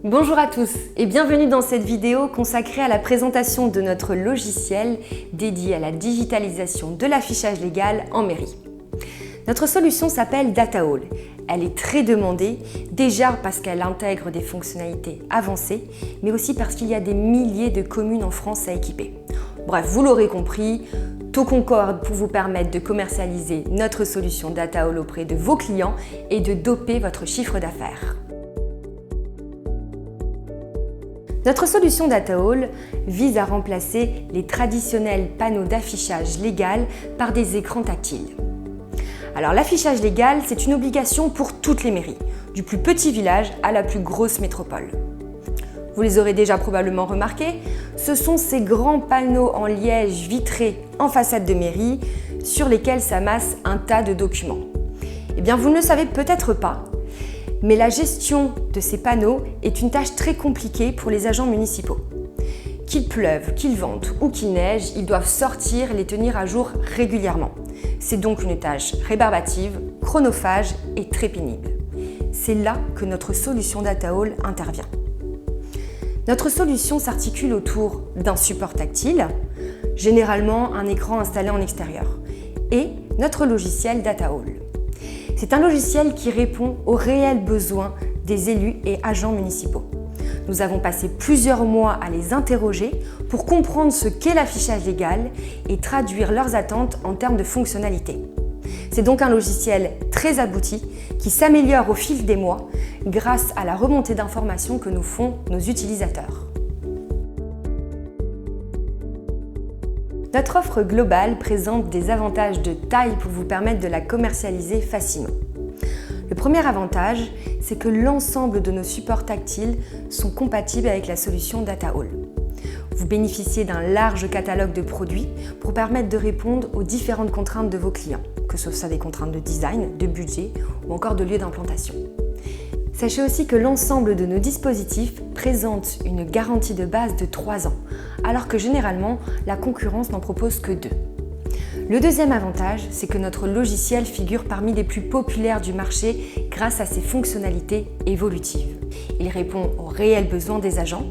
Bonjour à tous et bienvenue dans cette vidéo consacrée à la présentation de notre logiciel dédié à la digitalisation de l'affichage légal en mairie. Notre solution s'appelle DataHall. Elle est très demandée, déjà parce qu'elle intègre des fonctionnalités avancées, mais aussi parce qu'il y a des milliers de communes en France à équiper. Bref, vous l'aurez compris, tout concorde pour vous permettre de commercialiser notre solution DataHall auprès de vos clients et de doper votre chiffre d'affaires. Notre solution DataHall vise à remplacer les traditionnels panneaux d'affichage légal par des écrans tactiles. Alors l'affichage légal, c'est une obligation pour toutes les mairies, du plus petit village à la plus grosse métropole. Vous les aurez déjà probablement remarqués, ce sont ces grands panneaux en liège vitrés en façade de mairie sur lesquels s'amassent un tas de documents. Eh bien, vous ne le savez peut-être pas, mais la gestion de ces panneaux est une tâche très compliquée pour les agents municipaux. Qu'il pleuve, qu'il vente ou qu'il neige, ils doivent sortir et les tenir à jour régulièrement. C'est donc une tâche rébarbative, chronophage et très pénible. C'est là que notre solution DataHall intervient. Notre solution s'articule autour d'un support tactile, généralement un écran installé en extérieur, et notre logiciel DataHall. C'est un logiciel qui répond aux réels besoins des élus et agents municipaux. Nous avons passé plusieurs mois à les interroger pour comprendre ce qu'est l'affichage légal et traduire leurs attentes en termes de fonctionnalité. C'est donc un logiciel très abouti qui s'améliore au fil des mois grâce à la remontée d'informations que nous font nos utilisateurs. Notre offre globale présente des avantages de taille pour vous permettre de la commercialiser facilement. Le premier avantage, c'est que l'ensemble de nos supports tactiles sont compatibles avec la solution DataHall. Vous bénéficiez d'un large catalogue de produits pour permettre de répondre aux différentes contraintes de vos clients, que ce soit des contraintes de design, de budget ou encore de lieu d'implantation. Sachez aussi que l'ensemble de nos dispositifs présente une garantie de base de 3 ans, alors que généralement, la concurrence n'en propose que 2. Le deuxième avantage, c'est que notre logiciel figure parmi les plus populaires du marché grâce à ses fonctionnalités évolutives. Il répond aux réels besoins des agents.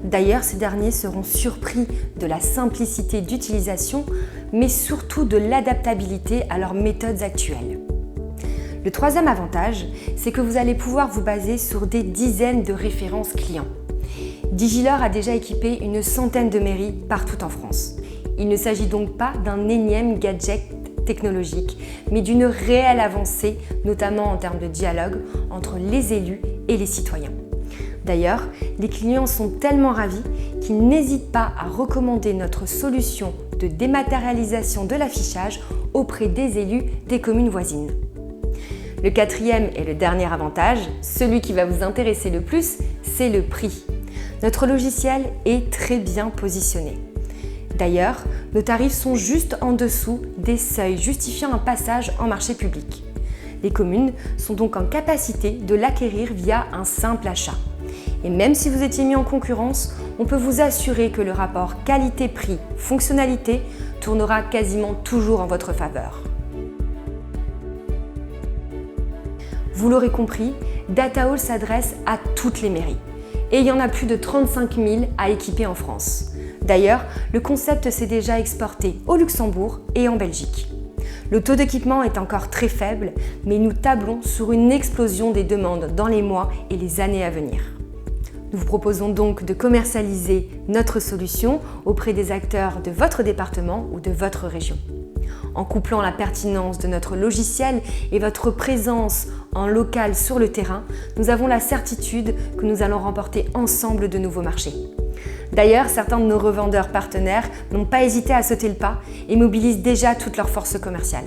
D'ailleurs, ces derniers seront surpris de la simplicité d'utilisation, mais surtout de l'adaptabilité à leurs méthodes actuelles. Le troisième avantage, c'est que vous allez pouvoir vous baser sur des dizaines de références clients. Digilor a déjà équipé une centaine de mairies partout en France. Il ne s'agit donc pas d'un énième gadget technologique, mais d'une réelle avancée, notamment en termes de dialogue entre les élus et les citoyens. D'ailleurs, les clients sont tellement ravis qu'ils n'hésitent pas à recommander notre solution de dématérialisation de l'affichage auprès des élus des communes voisines. Le quatrième et le dernier avantage, celui qui va vous intéresser le plus, c'est le prix. Notre logiciel est très bien positionné. D'ailleurs, nos tarifs sont juste en dessous des seuils justifiant un passage en marché public. Les communes sont donc en capacité de l'acquérir via un simple achat. Et même si vous étiez mis en concurrence, on peut vous assurer que le rapport qualité-prix-fonctionnalité tournera quasiment toujours en votre faveur. Vous l'aurez compris, DataHall s'adresse à toutes les mairies. Et il y en a plus de 35 000 à équiper en France. D'ailleurs, le concept s'est déjà exporté au Luxembourg et en Belgique. Le taux d'équipement est encore très faible, mais nous tablons sur une explosion des demandes dans les mois et les années à venir. Nous vous proposons donc de commercialiser notre solution auprès des acteurs de votre département ou de votre région. En couplant la pertinence de notre logiciel et votre présence en local sur le terrain, nous avons la certitude que nous allons remporter ensemble de nouveaux marchés. D'ailleurs, certains de nos revendeurs partenaires n'ont pas hésité à sauter le pas et mobilisent déjà toute leur force commerciale.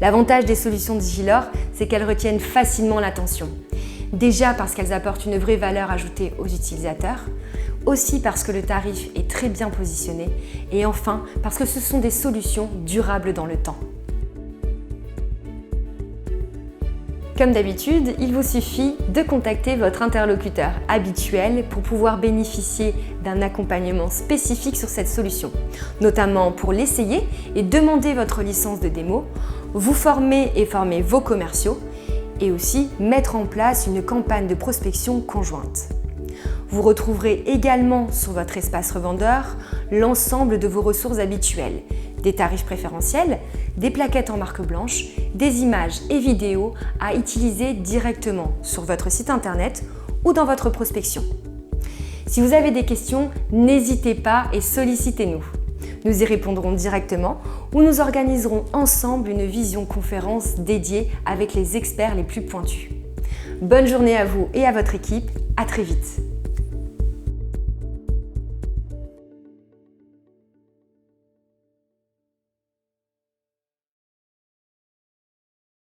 L'avantage des solutions Digilor, c'est qu'elles retiennent facilement l'attention. Déjà parce qu'elles apportent une vraie valeur ajoutée aux utilisateurs, aussi parce que le tarif est très bien positionné et enfin parce que ce sont des solutions durables dans le temps. Comme d'habitude, il vous suffit de contacter votre interlocuteur habituel pour pouvoir bénéficier d'un accompagnement spécifique sur cette solution, notamment pour l'essayer et demander votre licence de démo, vous former et former vos commerciaux et aussi mettre en place une campagne de prospection conjointe. Vous retrouverez également sur votre espace revendeur l'ensemble de vos ressources habituelles, des tarifs préférentiels, des plaquettes en marque blanche, des images et vidéos à utiliser directement sur votre site internet ou dans votre prospection. Si vous avez des questions, n'hésitez pas et sollicitez-nous. Nous y répondrons directement ou nous organiserons ensemble une visioconférence dédiée avec les experts les plus pointus. Bonne journée à vous et à votre équipe, à très vite.